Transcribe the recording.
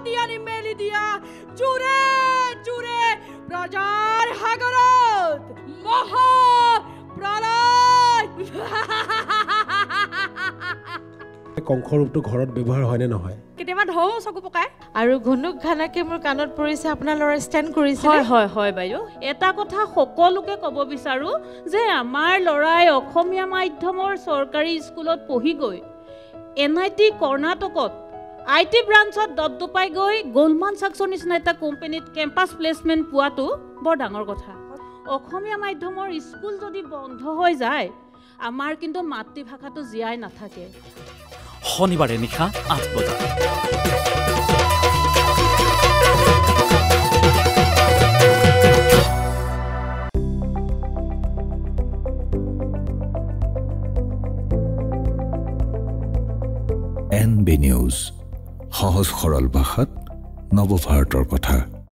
মাটি আনি মেলি দিয়া জোৰে জোৰে প্ৰজাৰ সাগৰত মহা প্ৰলয় কংসৰ ৰূপটো ঘৰত ব্যৱহাৰ হয়নে নহয় কেতিয়াবা ঢৌ চকু পকায় আৰু ঘনুক ঘানাকে মোৰ কাণত পৰিছে আপোনাৰ ল'ৰা ষ্টেণ্ড কৰিছে হয় বাইদেউ এটা কথা সকলোকে ক'ব বিচাৰো যে আমাৰ ল'ৰাই অসমীয়া মাধ্যমৰ চৰকাৰী স্কুলত পঢ়ি গৈ NIT কৰ্ণাটকত IT ব্ৰাঞ্চত দপদপাই গৈ গোল্ডমান ছাক্সৰ নিচিনা এটা কোম্পানীত কেম্পাছ প্লেচমেণ্ট পোৱাটো বৰ ডাঙৰ কথা অসমীয়া মাধ্যমৰ স্কুল যদি বন্ধ হৈ যায় আমাৰ কিন্তু মাতৃভাষাটো জীয়াই নাথাকে শনিবাৰে নিশা 8 বজাত NB নিউজ সহজ সৰল ভাষাত নৱভাৰতৰ কথা